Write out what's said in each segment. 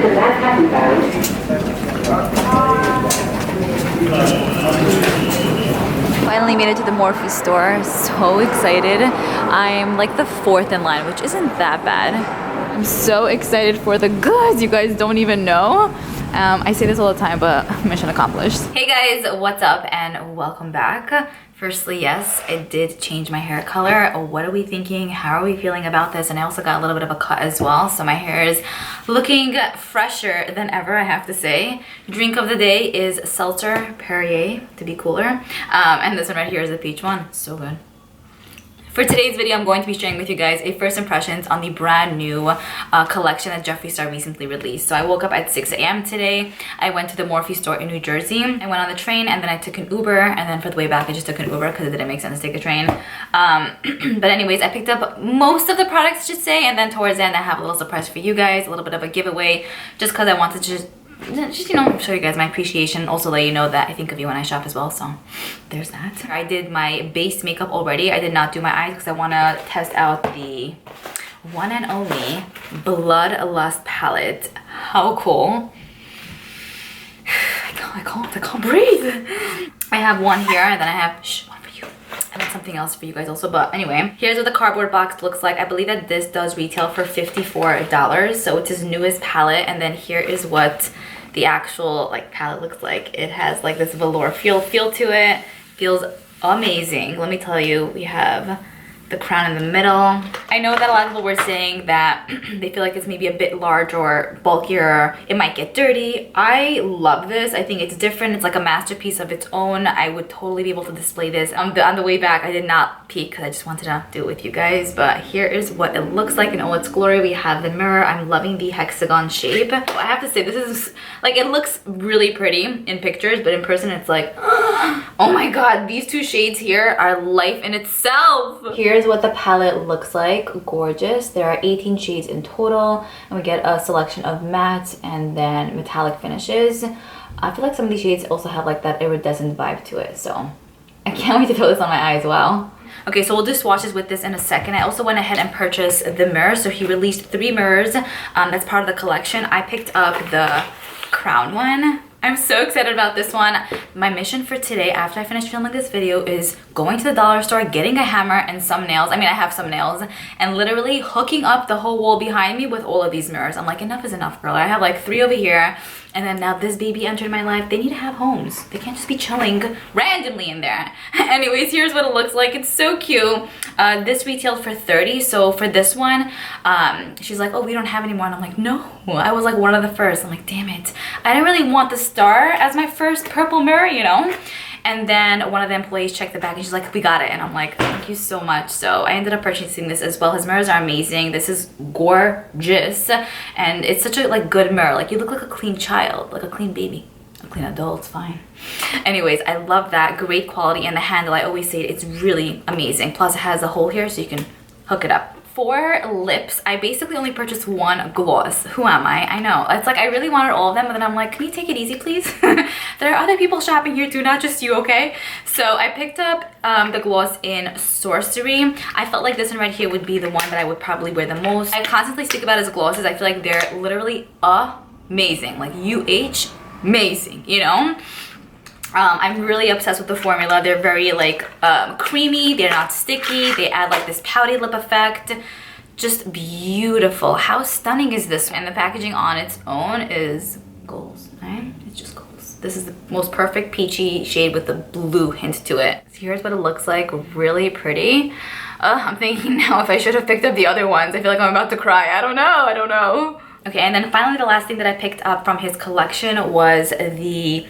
the last happy Finally made it to the Morphe store. So excited. I'm like the 4th in line, which isn't that bad. I'm so excited for the goods. You guys don't even know. I say this all the time, but mission accomplished. Hey guys, what's up and welcome back. Firstly, yes, I did change my hair color. What are we thinking? How are we feeling about this? And I also got a little bit of a cut as well. So my hair is looking fresher than ever, I have to say. Drink of the day is Seltzer Perrier to be cooler. And this one right here is the peach one. So good. For today's video, I'm going to be sharing with you guys a first impressions on the brand new collection that Jeffree recently released. So I woke up at 6 a.m. today. I went to the Morphe store in New Jersey. I went on the train and then I took an Uber. And then for the way back, I just took an Uber because it didn't make sense to take a train. But anyways, I picked up most of the products, I should say. And then towards the end, I have a little surprise for you guys, a little bit of a giveaway, just because I wanted to just you know, show you guys my appreciation, also let you know that I think of you when I shop as well. So there's that. I did my base makeup already. I did not do my eyes because I want to test out the one and only Bloodlust palette. How cool. I can't breathe. I have one here and then I have one for you and then something else for you guys also. But anyway, here's what the cardboard box looks like. I believe that this does retail for $54, so it's his newest palette. And then here is what the actual like palette looks like. It has like this velour feel to it. Feels amazing. Let me tell you, we have the crown in the middle. I know that a lot of people were saying that they feel like it's maybe a bit large or bulkier. It might get dirty. I love this. I think it's different. It's like a masterpiece of its own. I would totally be able to display this. On the way back, I did not peek because I just wanted to do it with you guys. But here is what it looks like in all its glory. We have the mirror. I'm loving the hexagon shape. I have to say, this is like, it looks really pretty in pictures, but in person it's like, oh my god, these two shades here are life in itself. Here's what the palette looks like. Gorgeous. There are 18 shades in total, and we get a selection of matte and then metallic finishes. I feel like some of these shades also have like that iridescent vibe to it, so I can't wait to throw this on my eye as well. Okay, so we'll do swatches with this in a second. I also went ahead and purchased the mirrors. So he released 3 mirrors. That's part of the collection. I picked up the crown one. I'm so excited about this one. My mission for today, after I finish filming this video, is going to the dollar store, getting a hammer and some nails. I mean, I have some nails, and literally hooking up the whole wall behind me with all of these mirrors. I'm like, enough is enough, girl. I have like 3 over here, and then now this baby entered my life. They need to have homes. They can't just be chilling randomly in there. Anyways, here's what it looks like. It's so cute. This retailed for $30. So for this one, she's like, oh, we don't have any more. And I'm like, no. I was like one of the first. I'm like, damn it. I didn't really want the star as my first purple mirror, you know? And then one of the employees checked the bag and she's like, we got it. And I'm like, thank you so much. So I ended up purchasing this as well. His mirrors are amazing. This is gorgeous. And it's such a like good mirror. Like you look like a clean child, like a clean baby. A clean adult, it's fine. Anyways, I love that. Great quality. And the handle, I always say it's really amazing. Plus it has a hole here so you can hook it up. For lips, I basically only purchased one gloss. Who am I? I know. It's like I really wanted all of them, but then I'm like, can you take it easy, please? There are other people shopping here too, not just you, okay? So I picked up the gloss in Sorcery. I felt like this one right here would be the one that I would probably wear the most. I constantly speak about his glosses. I feel like they're literally amazing. Like amazing, you know? I'm really obsessed with the formula. They're very like creamy, they're not sticky, they add like this pouty lip effect. Just beautiful. How stunning is this? And the packaging on its own is goals, right? It's just goals. This is the most perfect peachy shade with the blue hint to it. So here's what it looks like. Really pretty. I'm thinking now if I should have picked up the other ones. I feel like I'm about to cry. I don't know. Okay, and then finally the last thing that I picked up from his collection was the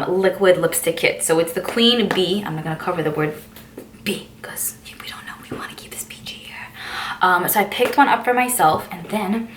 liquid lipstick kit. So it's the Queen Bee. I'm not gonna cover the word B because we don't know. We want to keep this PG here. So I picked one up for myself, and then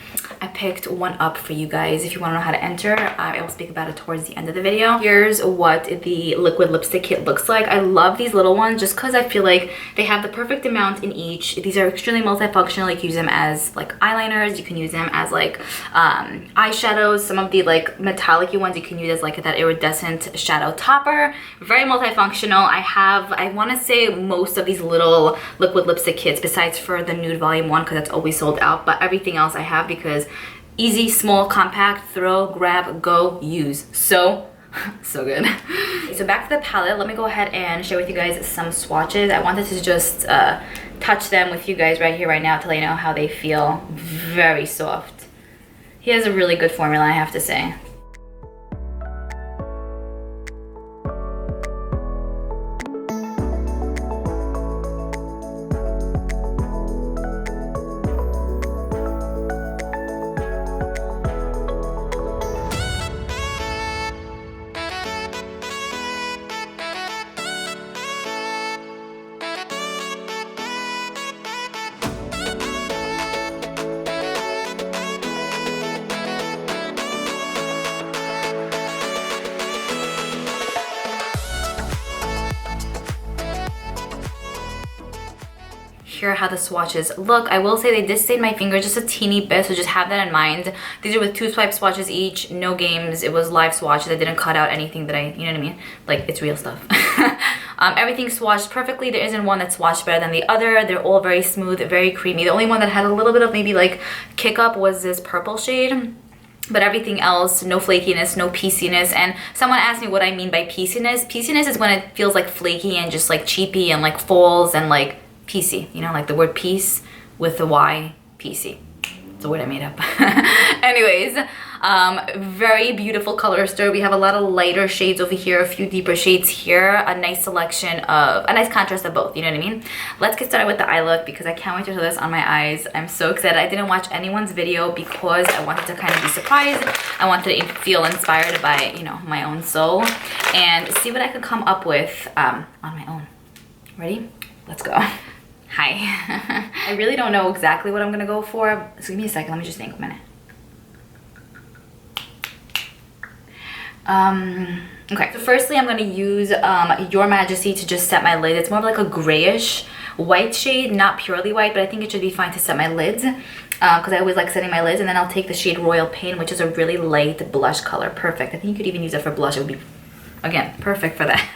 I picked one up for you guys. If you want to know how to enter, I will speak about it towards the end of the video. Here's what the liquid lipstick kit looks like. I love these little ones just because I feel like they have the perfect amount in each. These are extremely multifunctional. You can use them as like eyeliners. You can use them as like eyeshadows. Some of the like metallic ones you can use as like that iridescent shadow topper. Very multifunctional. I want to say most of these little liquid lipstick kits besides for the Nude Volume 1 because that's always sold out, but everything else I have because easy, small, compact, throw, grab, go, use. So good. So back to the palette. Let me go ahead and share with you guys some swatches. I wanted to just touch them with you guys right here, right now, to let you know how they feel. Very soft. He has a really good formula, I have to say. Here are how the swatches look. I will say they did stain my finger just a teeny bit, so just have that in mind. These are with 2 swipe swatches each, no games. It was live swatches. I didn't cut out anything that you know what I mean? Like, it's real stuff. Everything swatched perfectly. There isn't one that swatched better than the other. They're all very smooth, very creamy. The only one that had a little bit of maybe like kick up was this purple shade. But everything else, no flakiness, no pieciness. And someone asked me what I mean by pieciness. Pieciness is when it feels like flaky and just like cheapy and like falls and like PC, you know, like the word peace with the Y, PC. It's a word I made up. Anyways, very beautiful color story. We have a lot of lighter shades over here, a few deeper shades here, a nice selection of, a nice contrast of both, you know what I mean? Let's get started with the eye look because I can't wait to do this on my eyes. I'm so excited. I didn't watch anyone's video because I wanted to kind of be surprised. I wanted to feel inspired by, you know, my own soul and see what I could come up with on my own. Ready? Let's go. Hi. I really don't know exactly what I'm gonna go for. So give me a second, let me just think a minute. Okay, so firstly I'm gonna use Your Majesty to just set my lid. It's more of like a grayish white shade, not purely white, but I think it should be fine to set my lids because I always like setting my lids. And then I'll take the shade Royal Pain, which is a really light blush color. Perfect. I think you could even use it for blush. It would be, again, perfect for that.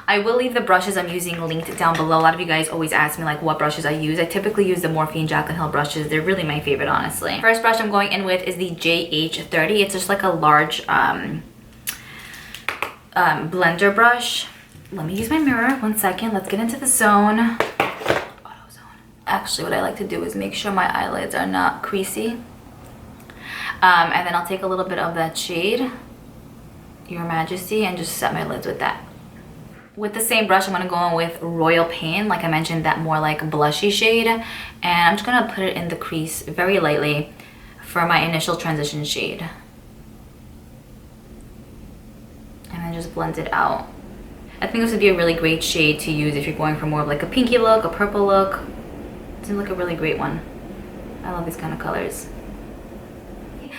I will leave the brushes I'm using linked down below. A lot of you guys always ask me like what brushes I use. I typically use the Morphe and Jaclyn Hill brushes. They're really my favorite, honestly. First brush I'm going in with is the JH30. It's just like a large blender brush. Let me use my mirror. 1 second. Let's get into the zone. Auto zone. Actually, what I like to do is make sure my eyelids are not creasy. And then I'll take a little bit of that shade, Your Majesty, and just set my lids with that. With the same brush, I'm going to go in with Royal Pain, like I mentioned, that more like blushy shade. And I'm just going to put it in the crease very lightly for my initial transition shade. And then just blend it out. I think this would be a really great shade to use if you're going for more of like a pinky look, a purple look. It seems like a really great one. I love these kind of colors.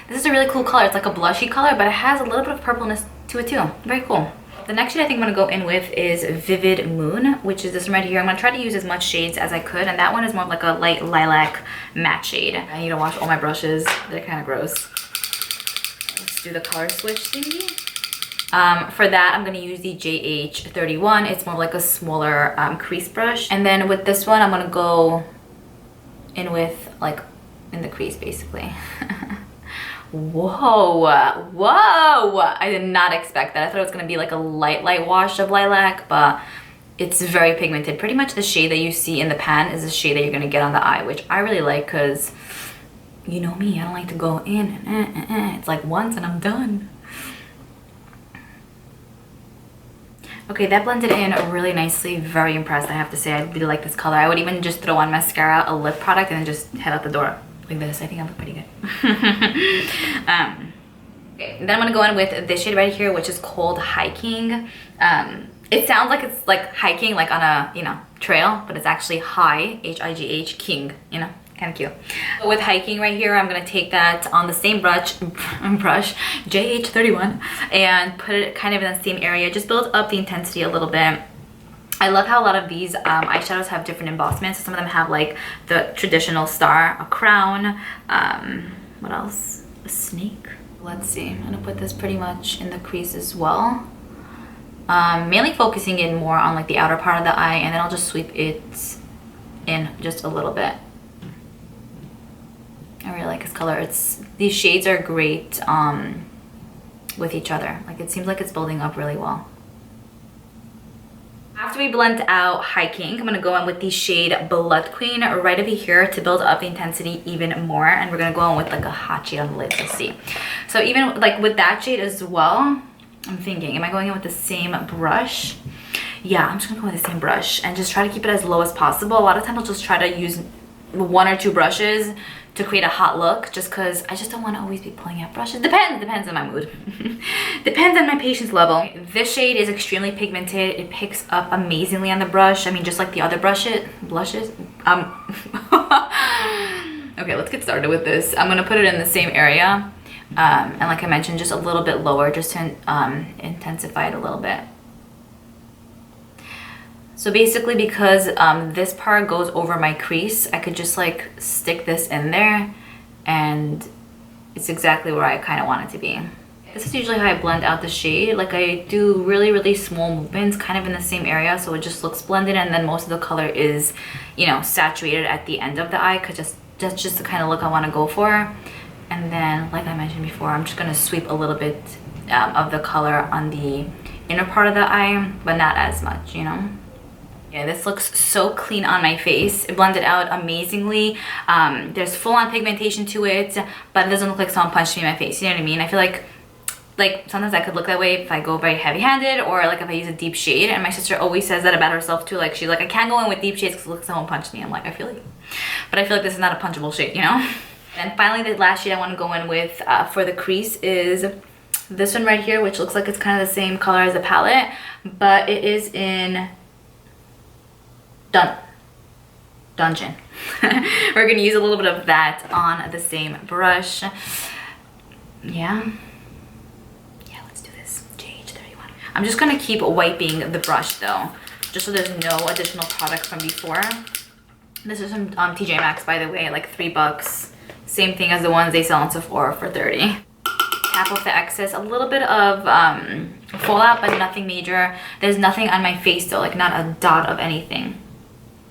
This is a really cool color. It's like a blushy color, but it has a little bit of purpleness to it too. Very cool. The next shade I think I'm going to go in with is Vivid Moon, which is this one right here. I'm going to try to use as much shades as I could, and that one is more of like a light lilac matte shade. I need to wash all my brushes. They're kind of gross. Let's do the color switch thingy. For that, I'm going to use the JH31. It's more like a smaller crease brush. And then with this one, I'm going to go in with like in the crease basically. Whoa, whoa, I did not expect that. I thought it was gonna be like a light wash of lilac, but it's very pigmented. Pretty much the shade that you see in the pan is the shade that you're gonna get on the eye, which I really like because you know me, I don't like to go in and it's like once and I'm done. Okay, that blended in really nicely. Very impressed, I have to say. I really like this color. I would even just throw on mascara, a lip product, and then just head out the door. Like this. I think I look pretty good. Okay, then I'm gonna go in with this shade right here, which is called Hiking. It sounds like it's like hiking like on a, you know, trail, but it's actually high, H-I-G-H, king, you know, kind of cute. So with Hiking right here, I'm gonna take that on the same brush, JH31, and put it kind of in the same area. Just build up the intensity a little bit. I love how a lot of these eyeshadows have different embossments. So some of them have like the traditional star, a crown, what else? A snake. Let's see, I'm gonna put this pretty much in the crease as well. Mainly focusing in more on like the outer part of the eye, and then I'll just sweep it in just a little bit. I really like his color. These shades are great with each other. Like, it seems like it's building up really well. After we blend out Hiking, I'm gonna go in with the shade Blood Queen right over here to build up the intensity even more. And we're gonna go in with like a hot shade on the lids, let's see. So even like with that shade as well, I'm thinking, am I going in with the same brush? Yeah, I'm just gonna go with the same brush and just try to keep it as low as possible. A lot of times I'll just try to use 1 or 2 brushes to create a hot look, just because I just don't want to always be pulling out brushes. Depends on my mood. Depends on my patience level. This shade is extremely pigmented. It picks up amazingly on the brush. I mean, just like the other blushes. Okay, let's get started with this. I'm gonna put it in the same area, and like I mentioned, just a little bit lower, just to intensify it a little bit. So basically, because this part goes over my crease, I could just like stick this in there and it's exactly where I kind of want it to be. This is usually how I blend out the shade. Like, I do really small movements kind of in the same area, so it just looks blended, and then most of the color is, you know, saturated at the end of the eye, because that's just the kind of look I want to go for. And then, like I mentioned before, I'm just going to sweep a little bit of the color on the inner part of the eye, but not as much, you know. Yeah, this looks so clean on my face. It blended out amazingly. There's full-on pigmentation to it, but it doesn't look like someone punched me in my face. You know what I mean? I feel like sometimes I could look that way if I go very heavy-handed, or like if I use a deep shade. And my sister always says that about herself too. Like, she's like, I can't go in with deep shades because look, someone punched me. I'm like, I feel like this is not a punchable shade, you know? And finally, the last shade I want to go in with for the crease is this one right here, which looks like it's kind of the same color as the palette, but it is in Dungeon. We're gonna use a little bit of that on the same brush. Yeah, let's do this. JH31. I'm just gonna keep wiping the brush though, just so there's no additional product from before. This is from TJ Maxx, by the way, like $3. Same thing as the ones they sell on Sephora for 30. Tap off the excess, a little bit of fallout, but nothing major. There's nothing on my face though, like not a dot of anything.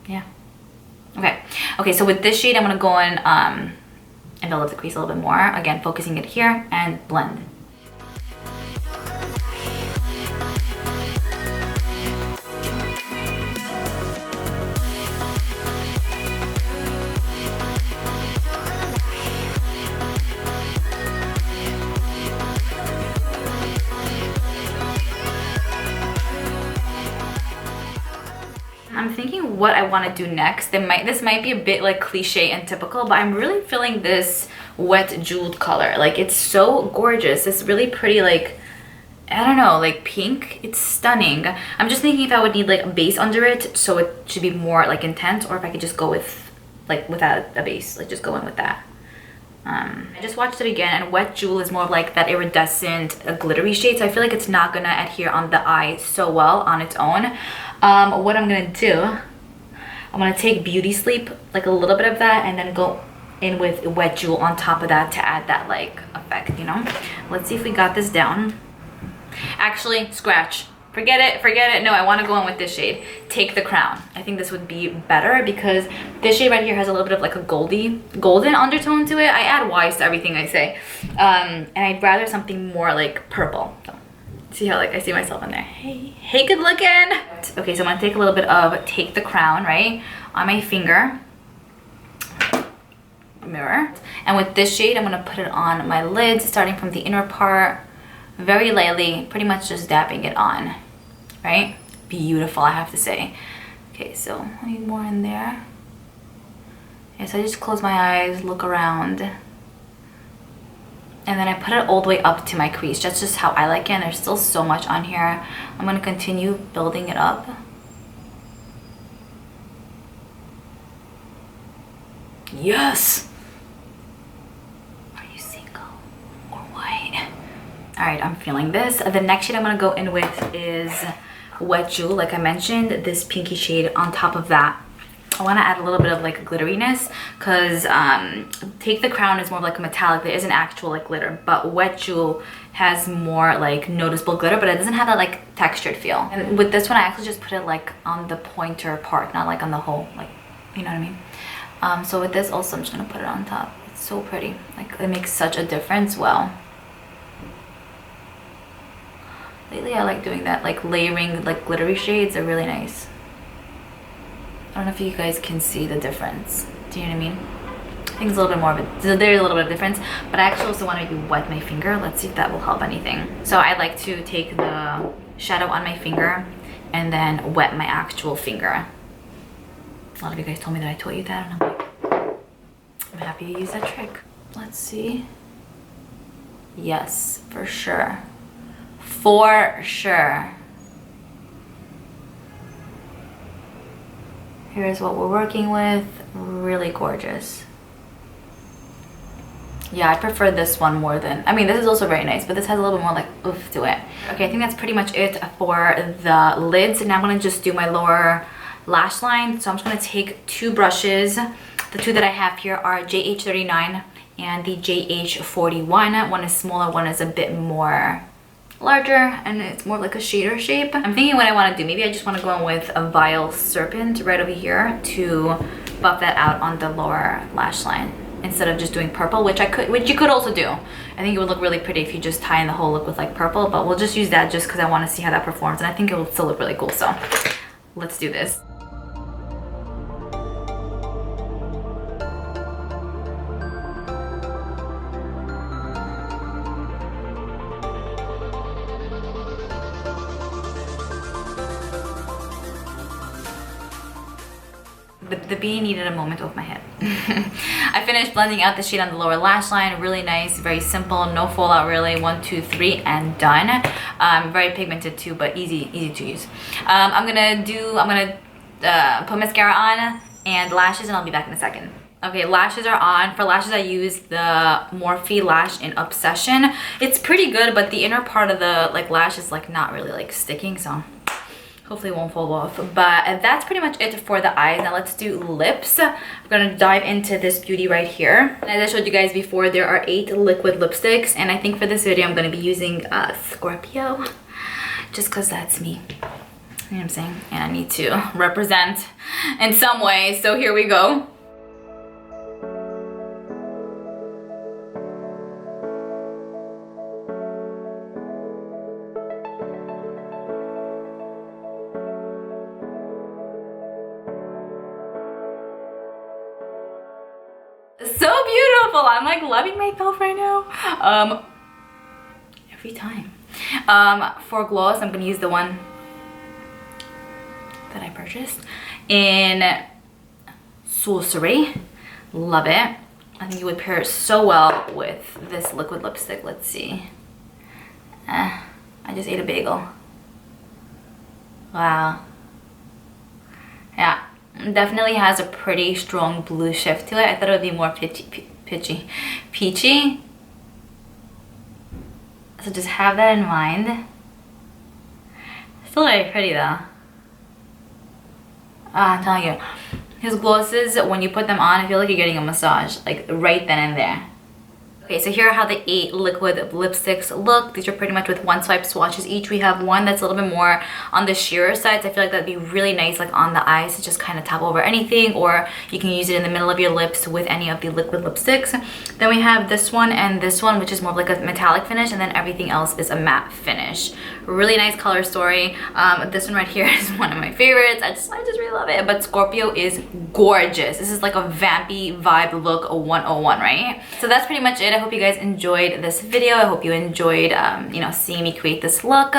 Yeah. Okay, so with this shade, I'm gonna go in and build up the crease a little bit more. Again, focusing it here and blend. I'm thinking what I want to do next. This might be a bit like cliche and typical, but I'm really feeling this wet jeweled color. Like, it's so gorgeous. It's really pretty, like, I don't know, like pink. It's stunning. I'm just thinking if I would need like a base under it, so it should be more like intense, or if I could just go with like without a base, like just go in with that. I just watched it again, and wet jewel is more of like that iridescent glittery shade, so I feel like it's not gonna adhere on the eye so well on its own. What I'm gonna do, I'm gonna take Beauty Sleep, like a little bit of that, and then go in with wet jewel on top of that to add that like effect, you know. Let's see if we got this down. Actually, scratch. Forget it. No, I want to go in with this shade. Take the Crown. I think this would be better because this shade right here has a little bit of like a golden undertone to it. I add Y's to everything I say. And I'd rather something more like purple. So, see how like I see myself in there. Hey, good looking. Okay, so I'm gonna take a little bit of Take the Crown, right, on my finger. Mirror. And with this shade, I'm gonna put it on my lids, starting from the inner part. Very lightly, pretty much just dabbing it on, right? Beautiful, I have to say. Okay, so I need more in there. Yeah, so I just close my eyes, look around, and then I put it all the way up to my crease. That's just how I like it, and there's still so much on here. I'm gonna continue building it up. Yes! All right, I'm feeling this. The next shade I'm gonna go in with is Wet Jewel, like I mentioned, this pinky shade on top of that. I wanna add a little bit of like glitteriness because Take the Crown is more like a metallic. There isn't actual like glitter, but Wet Jewel has more like noticeable glitter, but it doesn't have that like textured feel. And with this one, I actually just put it like on the pointer part, not like on the whole, like, you know what I mean? So with this also, I'm just gonna put it on top. So pretty. Like, it makes such a difference. Wow. Lately I like doing that, like layering like glittery shades are really nice. I don't know if you guys can see the difference. Do you know what I mean? I think it's a little bit more of a, there's a little bit of difference, but I actually also want to maybe wet my finger. Let's see if that will help anything. So I like to take the shadow on my finger and then wet my actual finger. A lot of you guys told me that I taught you that, and I'm like, I'm happy to use that trick. Let's see. Yes, for sure. For sure. Here's what we're working with. Really gorgeous. Yeah, I prefer this one more than, I mean, this is also very nice, but this has a little bit more like oomph to it. Okay, I think that's pretty much it for the lids. Now I'm gonna just do my lower lash line. So I'm just gonna take two brushes. The two that I have here are JH39 and the JH41. One is smaller, one is a bit more larger, and it's more like a shader shape. I'm thinking what I want to do, maybe I just want to go in with a Vile Serpent right over here to buff that out on the lower lash line instead of just doing purple, which you could also do. I think it would look really pretty if you just tie in the whole look with like purple, but we'll just use that just because I want to see how that performs, and I think it will still look really cool. So let's do this. The bee needed a moment off my head. I finished blending out the shade on the lower lash line. Really nice, very simple, no fallout really. 1, 2, 3, and done. Very pigmented too, but easy to use. I'm gonna put mascara on and lashes, and I'll be back in a second. Okay, lashes are on. For lashes, I use the Morphe lash in Obsession. It's pretty good, but the inner part of the like lash is like not really like sticking, so hopefully it won't fall off. But that's pretty much it for the eyes. Now let's do lips. I'm gonna dive into this beauty right here. And as I showed you guys before, there are 8 liquid lipsticks, and I think for this video I'm gonna be using Scorpio, just because that's me. You know what I'm saying? And I need to represent in some way, so here we go. So beautiful. I'm like loving myself right now. Every time. For gloss, I'm gonna use the one that I purchased in Sorcery. Love it. I think it would pair so well with this liquid lipstick. Let's see. I just ate a bagel. Wow. Yeah. Definitely has a pretty strong blue shift to it. I thought it would be more peachy. So just have that in mind. Still very pretty though. I'm telling you, his glosses, when you put them on, I feel like you're getting a massage, like right then and there. Okay, so here are how the 8 liquid lipsticks look. These are pretty much with 1 swipe swatches each. We have one that's a little bit more on the sheerer side, so I feel like that'd be really nice like on the eyes to just kind of tap over anything, or you can use it in the middle of your lips with any of the liquid lipsticks. Then we have this one and this one, which is more of like a metallic finish, and then everything else is a matte finish. Really nice color story. This one right here is one of my favorites. I just really love it. But Scorpio is gorgeous. This is like a vampy vibe look 101, right? So that's pretty much it. I hope you guys enjoyed this video. I hope you enjoyed you know, seeing me create this look.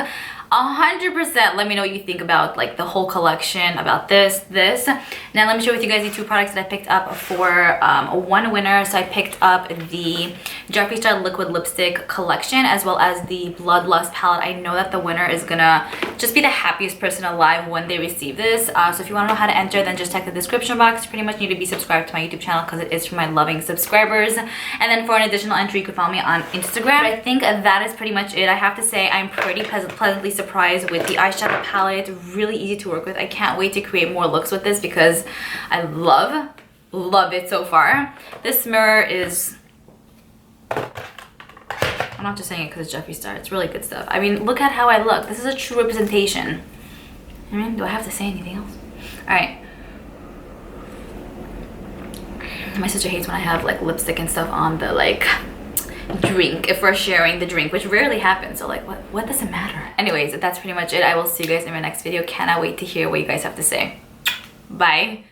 100% let me know what you think about like the whole collection, about this. Now let me share with you guys the 2 products that I picked up for one winner. So I picked up the Jeffree liquid lipstick collection as well as the Bloodlust palette. I know that the winner is gonna just be the happiest person alive when they receive this. So if you want to know how to enter, then just check the description box. You pretty much need to be subscribed to my YouTube channel because it is for my loving subscribers. And then for an additional entry, you can follow me on Instagram. But I think that is pretty much it. I have to say I'm pretty pleasantly surprised with the eyeshadow palette. Really easy to work with. I can't wait to create more looks with this because I love it so far. This mirror is, I'm not just saying it because it's Jeffree Star. It's really good stuff. I mean, look at how I look. This is a true representation. I mean, do I have to say anything else? All right. My sister hates when I have like lipstick and stuff on the like drink if we're sharing the drink, which rarely happens. So like what does it matter? Anyways, that's pretty much it. I will see you guys in my next video. Cannot wait to hear what you guys have to say. Bye.